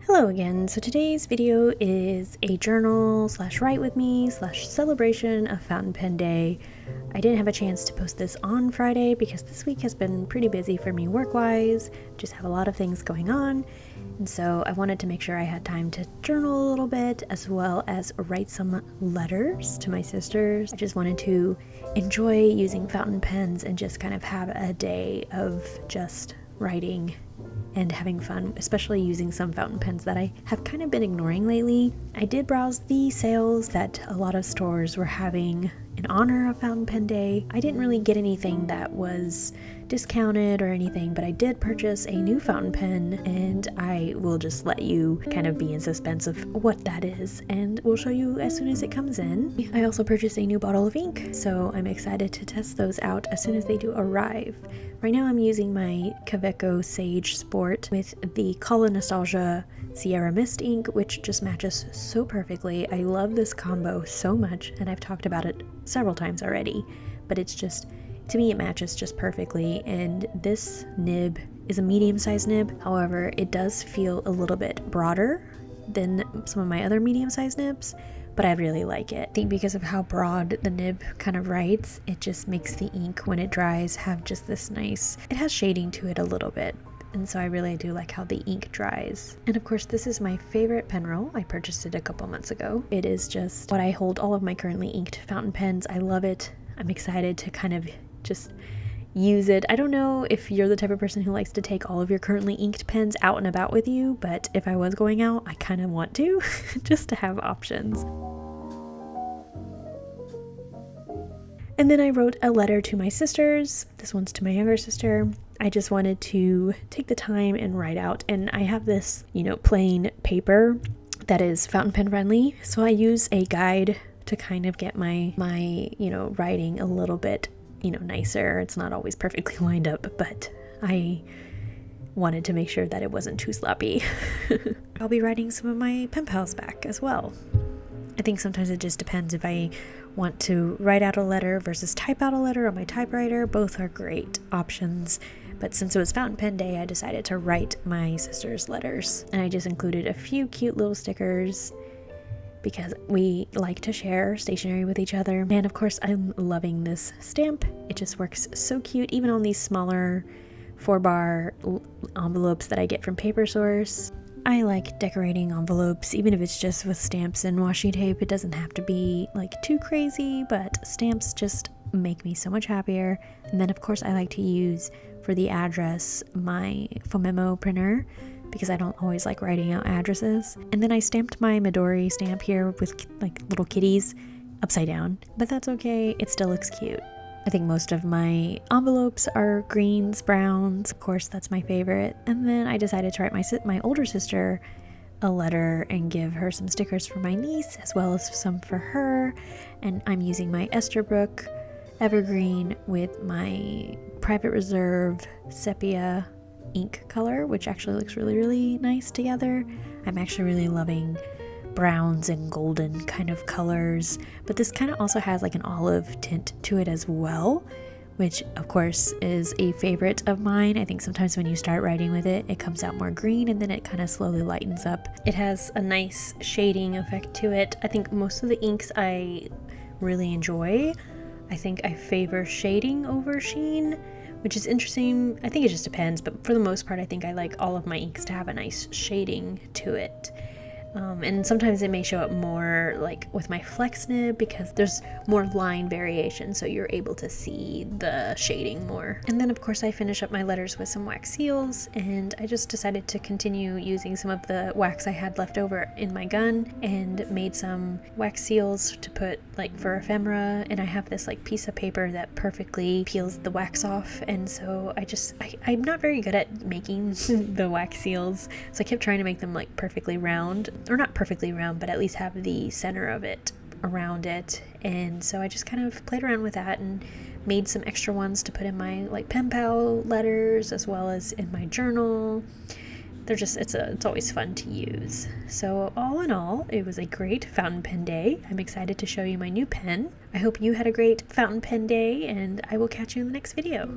Hello again. So today's video is a journal slash write with me slash celebration of Fountain Pen Day. I didn't have a chance to post this on Friday because this week has been pretty busy for me work-wise. Just have a lot of things going on. And so I wanted to make sure I had time to journal a little bit as well as write some letters to my sisters. I just wanted to enjoy using fountain pens and just kind of have a day of just writing and having fun, especially using some fountain pens that I have kind of been ignoring lately. I did browse the sales that a lot of stores were having in honor of Fountain Pen Day. I didn't really get anything that was discounted or anything, but I did purchase a new fountain pen, and I will just let you kind of be in suspense of what that is, and we'll show you as soon as it comes in. I also purchased a new bottle of ink, so I'm excited to test those out as soon as they do arrive. Right now I'm using my Kaweco Sage Sport with the Color Nostalgia Sierra Mist ink, which just matches so perfectly. I love this combo so much, and I've talked about it several times already, but it's just, to me, it matches just perfectly. And this nib is a medium-sized nib. However, it does feel a little bit broader than some of my other medium-sized nibs, but I really like it. I think because of how broad the nib kind of writes, it just makes the ink, when it dries, have just this nice, it has shading to it a little bit. And so I really do like how the ink dries. And of course, this is my favorite pen roll. I purchased it a couple months ago. It is just what I hold all of my currently inked fountain pens. I love it. I'm excited to kind of just use it. I don't know if you're the type of person who likes to take all of your currently inked pens out and about with you, but if I was going out, I kind of want to, just to have options. And then I wrote a letter to my sisters. This one's to my younger sister. I just wanted to take the time and write out, and I have this, plain paper that is fountain pen friendly, so I use a guide to kind of get my writing a little bit nicer. It's not always perfectly lined up, but I wanted to make sure that it wasn't too sloppy. I'll be writing some of my pen pals back as well. I think sometimes it just depends if I want to write out a letter versus type out a letter on my typewriter. Both are great options, but since it was Fountain Pen Day, I decided to write my sister's letters, and I just included a few cute little stickers because we like to share stationery with each other. And of course, I'm loving this stamp. It just works so cute, even on these smaller 4-bar envelopes that I get from Paper Source. I like decorating envelopes, even if it's just with stamps and washi tape. It doesn't have to be too crazy, but stamps just make me so much happier. And then of course I like to use, for the address, my Fomemo printer, because I don't always like writing out addresses. And then I stamped my Midori stamp here with little kitties upside down, but that's okay, it still looks cute. I think most of my envelopes are greens, browns. Of course, that's my favorite. And then I decided to write my older sister a letter and give her some stickers for my niece, as well as some for her. And I'm using my Esterbrook Evergreen with my Private Reserve Sepia ink color, which actually looks really, really nice together. I'm actually really loving browns and golden kind of colors, but this kind of also has an olive tint to it as well, which of course is a favorite of mine. I think sometimes when you start writing with it, it comes out more green and then it kind of slowly lightens up. It has a nice shading effect to it. I think most of the inks I really enjoy. I think I favor shading over sheen, which is interesting. I think it just depends, but for the most part, I think I like all of my inks to have a nice shading to it. And sometimes it may show up more with my flex nib because there's more line variation, so you're able to see the shading more. And then of course I finish up my letters with some wax seals, and I just decided to continue using some of the wax I had left over in my gun and made some wax seals to put for ephemera. And I have this piece of paper that perfectly peels the wax off, and so I'm not very good at making the wax seals, so I kept trying to make them perfectly round, or not perfectly round, but at least have the center of it around it. And so I just kind of played around with that and made some extra ones to put in my pen pal letters as well as in my journal. It's always fun to use. So all in all, it was a great fountain pen day. I'm excited to show you my new pen. I hope you had a great fountain pen day, and I will catch you in the next video.